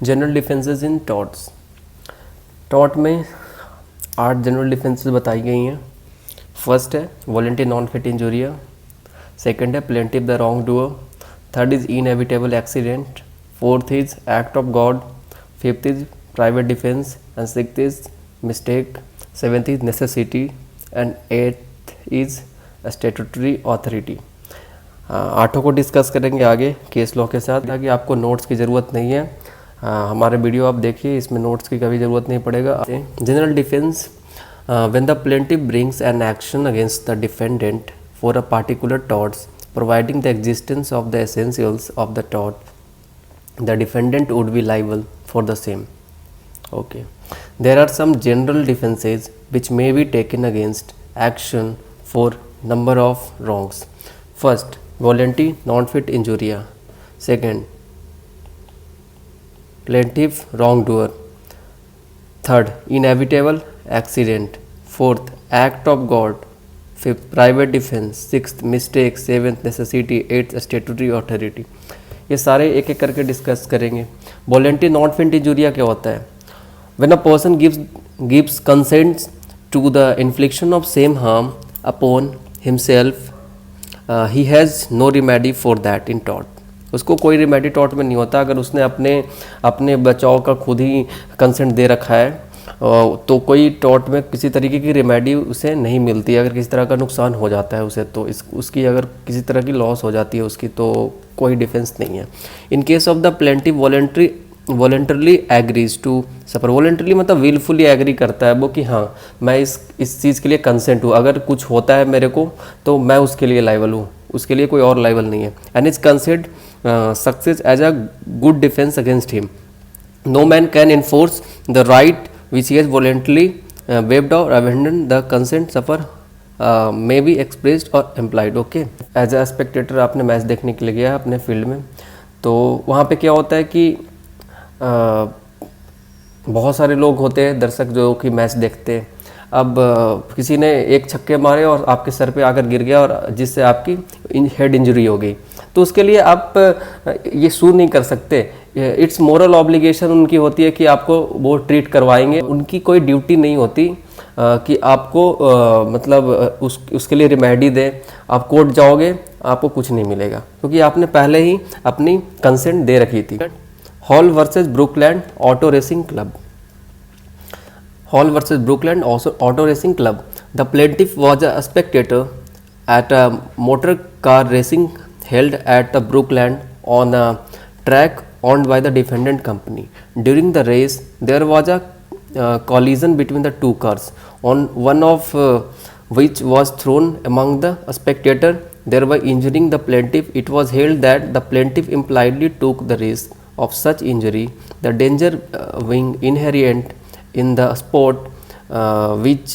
General defences in torts. Tort में 8 general defences बताई गई हैं। फर्स्ट है voluntary non fit injuria, second है plaintiff the wrong doer, third is inevitable accident, fourth is act of God, fifth is private defence and sixth is mistake, seventh is necessity and eighth is statutory authority. आठों को discuss करेंगे आगे case law के साथ, ताकि आपको notes की ज़रूरत नहीं है। हमारे वीडियो आप देखिए, इसमें नोट्स की कभी ज़रूरत नहीं पड़ेगा। General defence, when the plaintiff brings an action against the defendant for a particular torts providing the existence of the essentials of the tort, the defendant would be liable for the same. Okay. There are some general defenses which may be taken against action for number of wrongs. First, voluntary non-fit injuria. Second, plaintiff wrongdoer. Third, inevitable accident. Fourth, act of God. Fifth, private defense. Sixth, mistake. Seventh, necessity. Eighth, statutory authority. ये सारे एक एक करके discuss करेंगे। Voluntary non fit injuria क्या होता है? When a person gives consent to the infliction of same harm upon himself, he has no remedy for that in tort. उसको कोई रेमेडी टॉर्ट में नहीं होता। अगर उसने अपने बचाव का खुद ही कंसेंट दे रखा है तो कोई टॉर्ट में किसी तरीके की रेमेडी उसे नहीं मिलती। अगर किसी तरह का नुकसान हो जाता है उसे, तो उसकी अगर किसी तरह की लॉस हो जाती है उसकी, तो कोई डिफेंस नहीं है। In case of the plaintiff voluntarily agrees to suffer. Voluntarily मतलब विलफुली एग्री करता है वो कि हाँ मैं इस चीज़ के लिए कंसेंट हूँ, अगर कुछ होता है मेरे को तो मैं उसके लिए लाइबल हूँ, उसके लिए कोई और लाइबल नहीं है। And is considered success as a good defence against him. No man can enforce the right which he has voluntarily waived or abandon the consent suffer may be expressed or implied. Okay, as a spectator आपने match देखने के लिए गया अपने field में, तो वहाँ पे क्या होता है कि बहुत सारे लोग होते हैं दर्शक जो कि मैच देखते हैं। अब किसी ने एक छक्के मारे और आपके सर पे आकर गिर गया और जिससे आपकी हेड इंजरी हो गई, तो उसके लिए आप ये सू नहीं कर सकते। इट्स मोरल ऑब्लिगेशन उनकी होती है कि आपको वो ट्रीट करवाएंगे। उनकी कोई ड्यूटी नहीं होती कि आपको मतलब उसके लिए रिमेडी दें। आप कोर्ट जाओगे आपको कुछ नहीं मिलेगा, क्योंकि आपने पहले ही अपनी कंसेंट दे रखी थी। Hall versus Brookland auto racing club. Hall versus Brookland Auto Racing Club. The plaintiff was a spectator at a motor car racing held at the Brookland on a track owned by the defendant company. During the race, there was a collision between the two cars, on one of which was thrown among the spectator, thereby injuring the plaintiff. It was held that the plaintiff impliedly took the risk of such injury, the danger being inherent in the sport which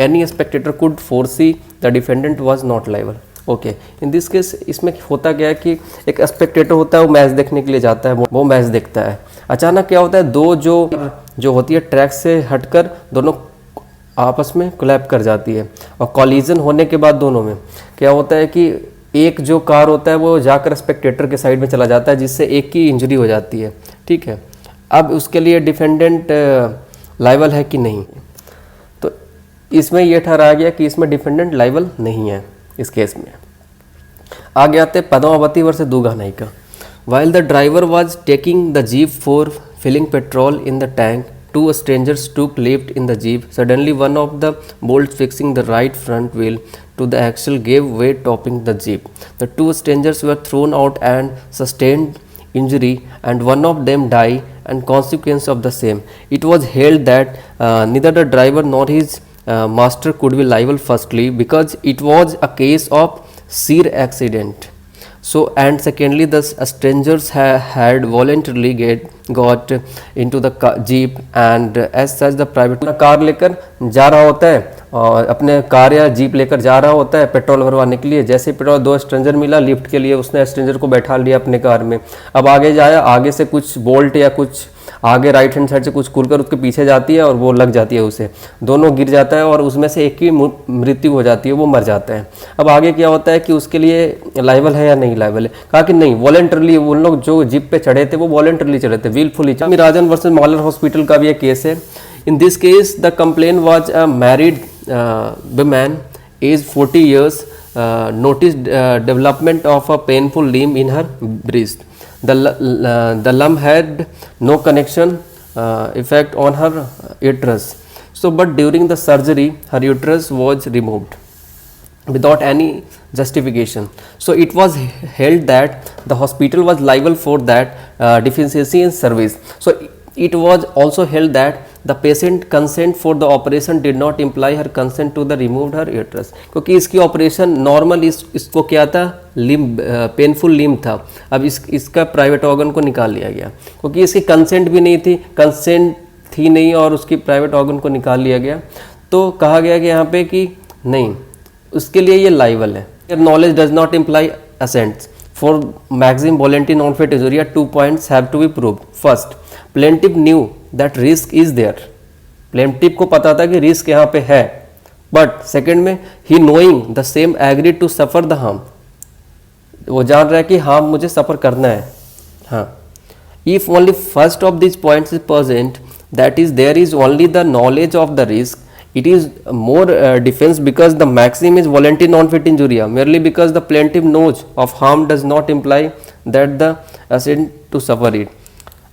any spectator could foresee, the defendant was not liable. Okay, in this case इसमें होता क्या है कि एक Spectator होता है, वो match देखने के लिए जाता है, वो मैच देखता है। अचानक क्या होता है, दो जो होती है ट्रैक से हटकर दोनों आपस में कोलैप कर जाती है, और कॉलिजन होने के बाद दोनों में क्या होता है कि एक जो कार होता है वो जाकर स्पेक्टेटर के साइड में चला जाता है, जिससे एक की इंजरी हो जाती है। ठीक है, अब उसके लिए डिफेंडेंट लाइबल है कि नहीं, तो इसमें यह ठहराया गया कि इसमें डिफेंडेंट लाइबल नहीं है इस केस में। आगे आते Padmavati versus Dugganaika. While the driver was taking the jeep for filling petrol in the tank, two strangers took lift in the jeep. Suddenly one of the bolts fixing the right front wheel to the axle gave way, topping the jeep. The two strangers were thrown out and sustained injury, and one of them died and consequence of the same. It was held that neither the driver nor his master could be liable, firstly because it was a case of sheer accident, so, and secondly the strangers had voluntarily got into the jeep, and as such the private car लेकर जा रहा होता है और अपने car या jeep लेकर जा रहा होता है पेट्रोल भरवाने के लिए। जैसे पेट्रोल, दो स्ट्रेंजर मिला लिफ्ट के लिए, उसने स्ट्रेंजर को बैठा लिया अपने कार में। अब आगे जाया, आगे से कुछ बोल्ट या कुछ आगे राइट हैंड साइड से कुछ खुलकर उसके पीछे जाती है और वो लग जाती है उसे, दोनों गिर जाता है और उसमें से एक की मृत्यु हो जाती है, वो मर जाता है। अब आगे क्या होता है कि उसके लिए लाइबल है या नहीं लाइबल है, कहा कि नहीं, वॉलेंटरली उन लोग जो जीप पे चढ़े थे वो वॉलेंटरली चढ़े थे, विलफुली। राजन वर्सेस मॉलर हॉस्पिटल का भी एक केस है। In this case the complain was a married woman aged 40 years noticed development of a painful limb in her breast. The lump had no connection effect on her uterus. So, but during the surgery, her uterus was removed without any justification. So, it was held that the hospital was liable for that deficiency in service. So, it was also held that the patient consent for the operation did not imply her consent to the removed her uterus. क्योंकि इसकी operation normal इसको क्या था, limb, painful limb था। अब इसका private organ को निकाल लिया गया क्योंकि इसकी कंसेंट भी नहीं थी, कंसेंट थी नहीं और उसकी प्राइवेट ऑर्गन को निकाल लिया गया। तो कहा गया कि यहाँ पे कि नहीं, उसके लिए ये लाइबल है। Knowledge does not imply assents for maximum voluntary non fit injuria 2 points have to be proved. First, plaintiff knew that risk is there, plaintiff को पता था कि रिस्क यहाँ पे है, बट सेकंड में ही knowing the same agreed to suffer the harm, वो जान रहा है कि हाँ मुझे सफर करना है। हाँ, if only first of this points is present, that is there is only the knowledge of the risk, it is more defense because the maxim is voluntary non-fit injuria, merely because the plaintiff knows of harm does not imply that the assent to suffer it.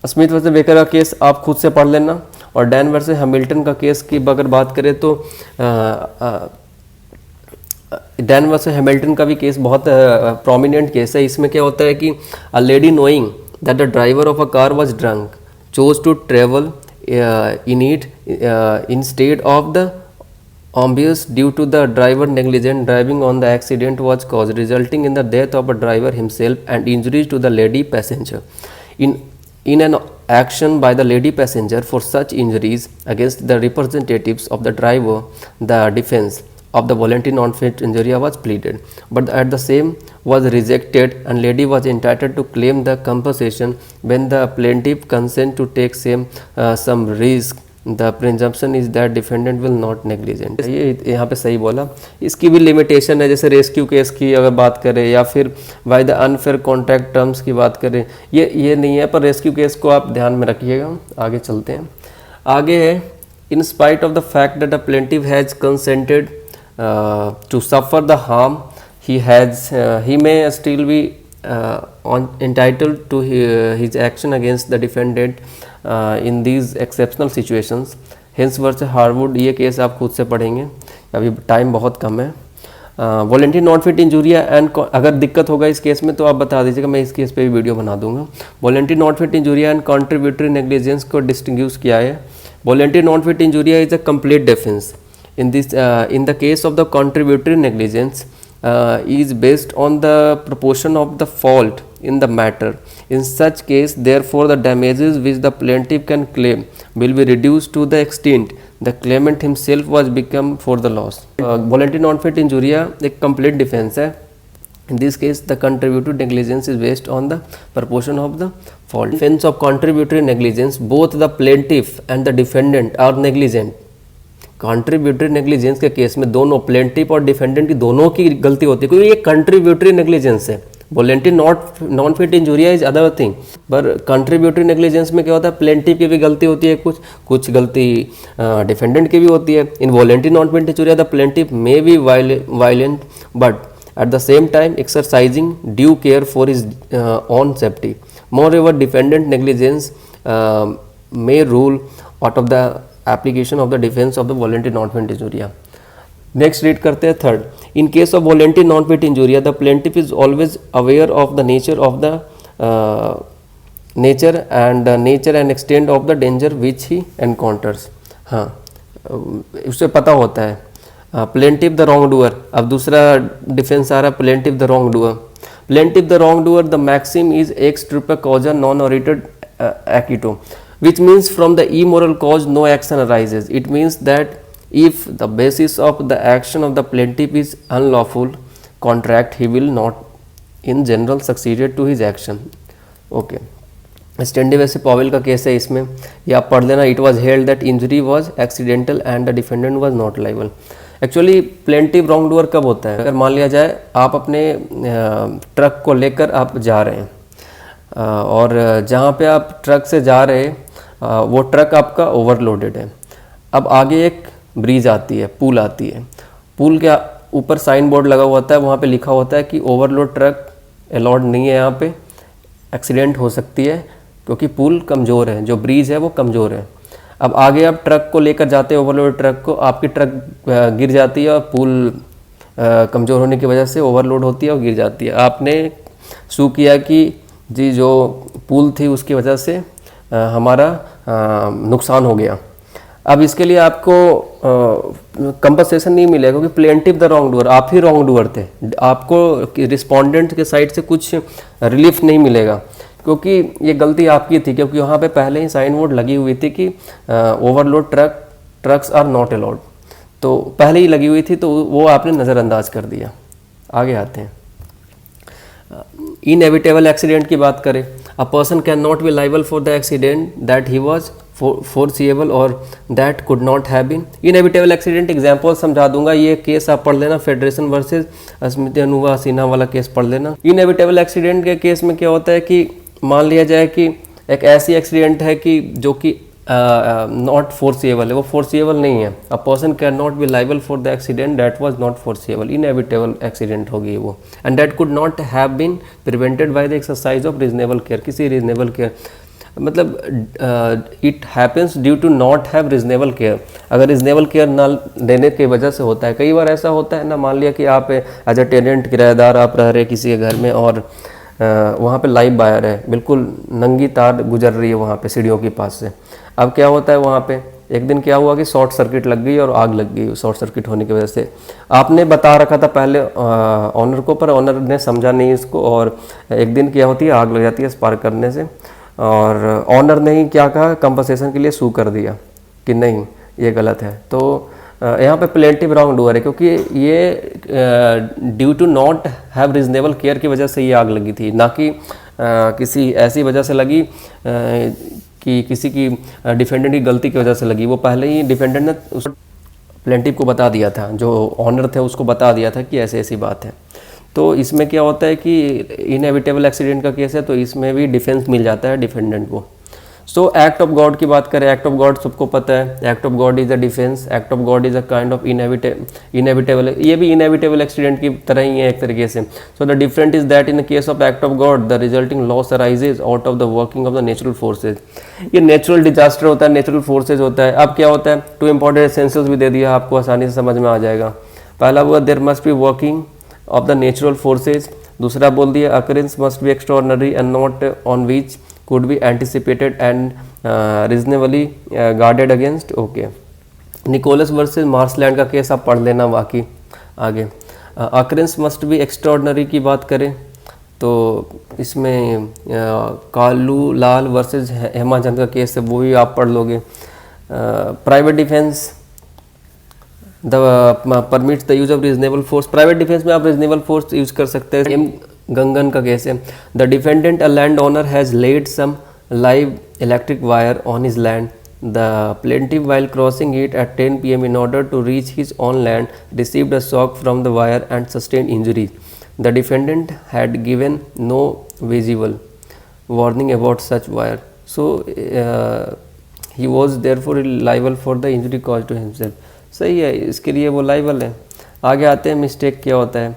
Smith versus baker का case आप खुद से पढ़ लेना, और Dan versus Hamilton का case की अगर बात करें तो डैन वर्सेस हैमिल्टन का भी केस बहुत प्रोमिनेंट केस है। इसमें क्या होता है कि a lady knowing that the driver of a car was drunk chose to travel in it instead of the obvious due to the driver negligent driving on the accident was caused resulting in the death of a driver himself and injuries to the lady passenger. In an action by the lady passenger for such injuries against the representatives of the driver, the defense of the voluntary non-fit injuria was pleaded, but at the same was rejected and lady was entitled to claim the compensation when the plaintiff consent to take some risk. The presumption is that defendant will not negligent. ये यहाँ पे सही बोला। इसकी भी limitation है, जैसे rescue case की अगर बात करें या फिर by the unfair contract terms की बात करें, ये नहीं है, पर रेस्क्यू केस को आप ध्यान में रखिएगा। आगे चलते हैं। आगे है, in spite of the fact that the plaintiff has consented to suffer the harm, he may still be entitled to his action against the defendant in these exceptional situations. Hence versus Harwood, ये case आप खुद से पढ़ेंगे, अभी time बहुत कम है। Voluntary non fit injuria and, अगर दिक्कत होगा इस केस में तो आप बता दीजिएगा, मैं इस केस पे भी वीडियो बना दूंगा। Voluntary non fit injuria and contributory negligence को डिस्टिंग्विश किया है। Voluntary non fit injuria is a complete defence. In the case of the contributory negligence is based on the proportion of the fault in the matter. In such case, therefore, the damages which the plaintiff can claim will be reduced to the extent the claimant himself was become for the loss. Voluntary non-fit injuria एक complete defense है. In this case, the contributory negligence is based on the proportion of the fault. Defense of contributory negligence, both the plaintiff and the defendant are negligent. Contributory negligence के case में दोनों plaintiff और defendant की दोनों की गलती होती है, क्योंकि ये कंट्रीब्यूटरी नेग्लिजेंस है। Voluntary non fit injuria is other thing, पर कंट्रीब्यूटरी नेग्लिजेंस में क्या होता है, प्लेंटिफ की भी गलती होती है, कुछ गलती डिफेंडेंट की भी होती है। In voluntary non fit injuria the plaintiff may be violent but at the same time exercising due care for his own safety. Moreover, defendant negligence may rule out of the application of the defense of the voluntary non-fit injuria. Next read करते हैं third. In case of voluntary non-fit injuria, the plaintiff is always aware of the nature and extent of the danger which he encounters. हाँ, उसे पता होता है। Plaintiff the wrong doer, अब दूसरा defence आ रहा है, plaintiff the wrong doer. Plaintiff the wrong doer, the maxim is ex ट्रिपल कॉजर नॉन ऑरिटेड एक्टिटो, which means from the immoral cause no action arises. It means that if the basis of the action of the plaintiff is unlawful contract, he will not in general succeeded to his action. Okay, स्टैंडे वैसे Powell का case है इसमें, ये आप पढ़ लेना। It was held that injury was accidental and the defendant was not liable. Actually plaintiff wrong doer कब होता है? अगर मान लिया जाए आप अपने ट्रक को लेकर आप जा रहे हैं और जहाँ पे आप ट्रक से जा रहे हैं वो ट्रक आपका ओवरलोडेड है। अब आगे एक ब्रिज आती है, पुल आती है, पुल के ऊपर साइन बोर्ड लगा हुआ होता है, वहाँ पे लिखा होता है कि ओवरलोड ट्रक अलाउड नहीं है, यहाँ पे एक्सीडेंट हो सकती है क्योंकि पुल कमज़ोर है, जो ब्रिज है वो कमज़ोर है। अब आगे आप ट्रक को लेकर जाते हैं, ओवरलोड ट्रक को, आपकी ट्रक गिर जाती है और पुल कमज़ोर होने की वजह से ओवरलोड होती है और गिर जाती है। आपने शू किया कि जी जो पुल थी उसकी वजह से हमारा नुकसान हो गया। अब इसके लिए आपको कंपनसेशन नहीं मिलेगा क्योंकि प्लेंटिव द रॉन्ग डूअर, आप ही रॉन्ग डूअर थे, आपको रिस्पोंडेंट के साइड से कुछ रिलीफ नहीं मिलेगा क्योंकि ये गलती आपकी थी, क्योंकि वहाँ पे पहले ही साइन बोर्ड लगी हुई थी कि overload trucks are not allowed, तो पहले ही लगी हुई थी, तो वो आपने नज़रअंदाज कर दिया। आगे आते हैं, इनएविटेबल एक्सीडेंट की बात करें। A person can not be liable for the accident that he was foreseeable और that could not have been. Inevitable accident example समझा दूंगा, ये केस आप पढ़ लेना, फेडरेशन वर्सेस स्मृति अनुवा सिन्हा वाला केस पढ़ लेना। इनएविटेबल एक्सीडेंट के केस में क्या होता है कि मान लिया जाए कि एक ऐसी एक्सीडेंट है कि जो कि नॉट फोरसीएबल है, वो फोरसीएबल नहीं है। A person can not be liable for the accident that was not foreseeable, inevitable accident होगी वो, and that could not have been prevented by the exercise of reasonable care, किसी reasonable care, मतलब it happens due to not have reasonable care, अगर reasonable care ना देने की वजह से होता है। कई बार ऐसा होता है ना, मान लिया कि आप एज अ टेनेंट किराएदार आप रह रहे किसी के घर में और वहाँ पे लाइव वायर है, बिल्कुल नंगी तार गुजर रही है वहाँ पे सीढ़ियों के पास से। अब क्या होता है वहाँ पे, एक दिन क्या हुआ कि शॉर्ट सर्किट लग गई और आग लग गई। शॉर्ट सर्किट होने की वजह से आपने बता रखा था पहले ऑनर को, पर ऑनर ने समझा नहीं इसको, और एक दिन क्या होती है आग लग जाती है स्पार्क करने से, और ऑनर ने ही क्या कहा, कंपनसेशन के लिए सू कर दिया कि नहीं ये गलत है। तो यहाँ पे प्लेंटिव रॉन्ग डूअर है क्योंकि ये due to not have reasonable care की वजह से ये आग लगी थी, ना कि किसी ऐसी वजह से लगी कि किसी की डिफेंडेंट की गलती की वजह से लगी। वो पहले ही डिफेंडेंट ने उस प्लेंटिव को बता दिया था, जो ऑनर थे उसको बता दिया था कि ऐसी ऐसी बात है। तो इसमें क्या होता है कि इनएविटेबल एक्सीडेंट का केस है, तो इसमें भी डिफेंस मिल जाता है डिफेंडेंट को। सो एक्ट ऑफ गॉड की बात करें, एक्ट ऑफ गॉड सबको पता है, act of God is a defence, act of God is a kind of inevitable, ये भी इनएविटेबल एक्सीडेंट की तरह ही है एक तरीके से। So the different is that in the case of act of God the resulting loss arises out of the working of the natural forces. ये natural disaster होता है, नेचुरल फोर्सेज होता है। अब क्या होता है, टू इंपॉर्टेंट एसेंशियल्स भी दे दिया, आपको आसानी से समझ में आ जाएगा। पहला हुआ there must be working of the natural forces, दूसरा बोल दिया occurrence must be extraordinary and not on which could be anticipated and reasonably guarded against। Okay, Nicholas versus Marsland का केस आप पढ़ लेना बाकी आगे। अकरेंस मस्ट बी एक्स्ट्राऑर्डिनरी की बात करें तो इसमें कालू लाल वर्सेस हेमाचंद का केस है, वो भी आप पढ़ लोगे। Private defence the permits the use of reasonable force, private defence में आप रीजनेबल फोर्स यूज कर सकते हैं। एम गंगन का केस है, the defendant a land owner has laid some live electric wire on his land, the plaintiff while crossing it at 10 PM in order to reach his own land received a shock from the wire and sustained injuries. The defendant had given no visible warning about such wire, so he was therefore liable for the injury caused to himself। सही है, इसके लिए वो liable है। आगे आते हैं, mistake क्या होता है।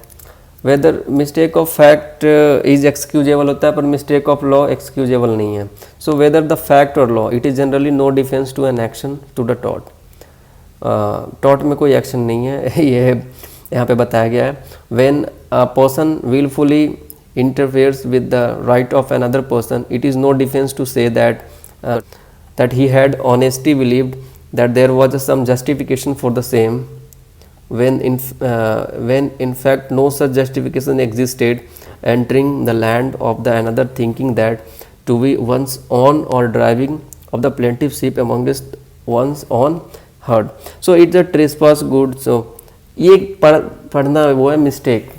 Weather mistake of fact is excusable होता है, पर मिस्टेक ऑफ लॉ एक्सक्यूजेबल नहीं है। सो वेदर द फैक्ट और law it is generally no defence to an action to the taught, taught में कोई एक्शन नहीं है ये यहाँ पे बताया गया है। When a person wilfully interferes with the right of another person it is no defence to say that he had honestly believed that there was some justification for the same when in fact no such justification existed, entering the land of the another thinking that to be one's own or driving of the plaintiff ship amongst one's own herd, so it's a trespass good। so ये पढ़ना वो है mistake,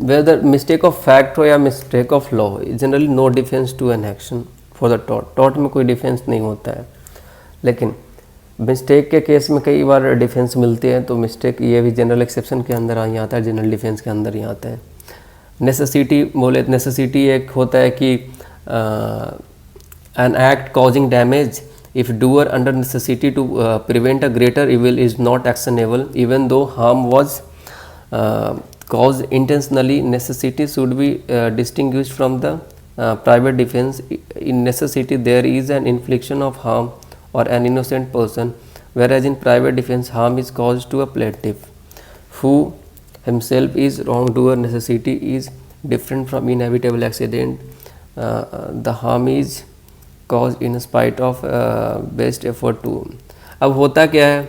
whether mistake of fact हो या mistake of law, generally no defense to an action for the tort में कोई defence नहीं होता है। लेकिन मिस्टेक के केस में कई बार डिफेंस मिलती है, तो मिस्टेक ये भी जनरल एक्सेप्शन के अंदर ही आता है, जनरल डिफेंस के अंदर ही आता है। नेसेसिटी बोले, नेसेसिटी एक होता है कि an act causing damage if doer under necessity to prevent a greater evil is not actionable even though harm was caused intentionally. Necessity should be distinguished from the private defense. In necessity there is an infliction of harm or an innocent person, whereas in private defense harm is caused to a plaintiff who himself is wrongdoer. Necessity is different from inevitable accident. The harm is caused in spite of best effort to. अब होता क्या है,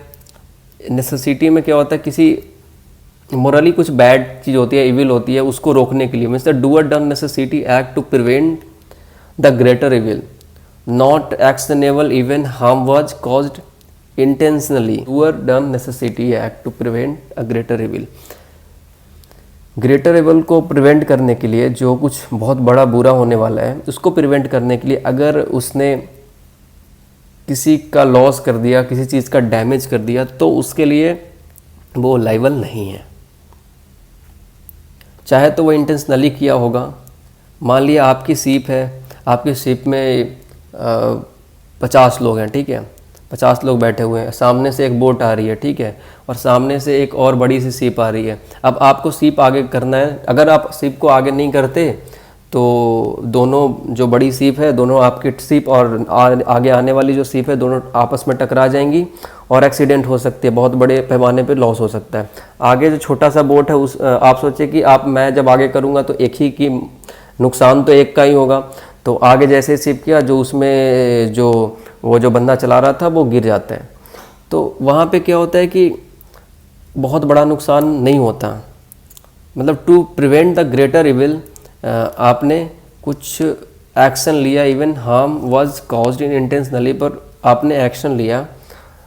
necessity में क्या होता है, किसी मोरली कुछ बैड चीज़ होती है, इविल होती है, उसको रोकने के लिए means the doer done necessity act to prevent the greater evil not actionable even harm was caused intentionally. Doer done necessity act to prevent a greater evil. Greater evil को prevent करने के लिए, जो कुछ बहुत बड़ा बुरा होने वाला है उसको प्रिवेंट करने के लिए अगर उसने किसी का लॉस कर दिया, किसी चीज़ का डैमेज कर दिया, तो उसके लिए वो लाइबल नहीं है, चाहे तो वो इंटेंशनली किया होगा। मान लिया आपकी शिप है, आपकी शिप में 50 लोग हैं, ठीक है, 50 लोग बैठे हुए हैं, सामने से एक बोट आ रही है, ठीक है, और सामने से एक और बड़ी सी शिप आ रही है। अब आपको शिप आगे करना है, अगर आप शिप को आगे नहीं करते तो दोनों जो बड़ी शिप है, दोनों आपकी शिप और आगे आने वाली जो शिप है, दोनों आपस में टकरा जाएंगी और एक्सीडेंट हो सकती है, बहुत बड़े पैमाने पे लॉस हो सकता है। आगे जो छोटा सा बोट है उस आप सोचे कि मैं जब आगे करूँगा तो एक ही की नुकसान तो एक का ही होगा, तो आगे जैसे शिप किया, जो उसमें जो बंदा चला रहा था वो गिर जाता है। तो वहाँ पे क्या होता है कि बहुत बड़ा नुकसान नहीं होता, मतलब to prevent the greater evil आपने कुछ एक्शन लिया, even harm was caused in intentionally, पर आपने एक्शन लिया,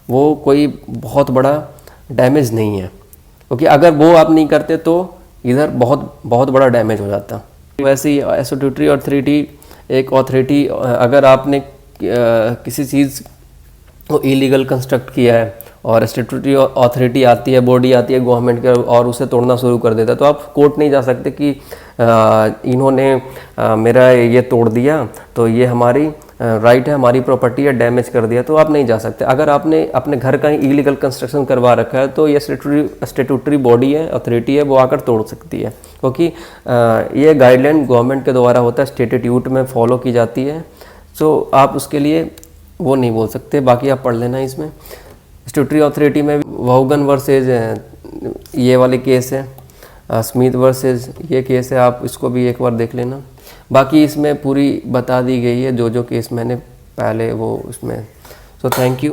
वो कोई बहुत बड़ा डैमेज नहीं है, क्योंकि अगर वो आप नहीं करते तो इधर बहुत बड़ा डैमेज हो जाता। वैसे ही स्टैट्यूटरी अथॉरिटी एक अथॉरिटी, अगर आपने किसी चीज़ को इलीगल कंस्ट्रक्ट किया है और स्टैट्यूटरी अथॉरिटी आती है, बॉडी आती है गवर्नमेंट के, और उसे तोड़ना शुरू कर देता है, तो आप कोर्ट नहीं जा सकते कि इन्होंने मेरा ये तोड़ दिया तो ये हमारी राइट है, हमारी प्रॉपर्टी है, डैमेज कर दिया, तो आप नहीं जा सकते। अगर आपने अपने घर का ही इलीगल कंस्ट्रक्शन करवा रखा है तो ये स्टैट्यूटरी बॉडी है, अथॉरिटी है, वो आकर तोड़ सकती है, क्योंकि ये गाइडलाइन गवर्नमेंट के द्वारा होता है, स्टैट्यूट में फॉलो की जाती है, तो आप उसके लिए वो नहीं बोल सकते। बाकी आप पढ़ लेना इसमें। स्टैट्यूटरी अथॉरिटी में वॉगन वर्सेज ये वाले केस है, स्मिथ वर्सेज ये केस है, आप इसको भी एक बार देख लेना। बाकी इसमें पूरी बता दी गई है जो केस मैंने पहले वो उसमें। So thank you.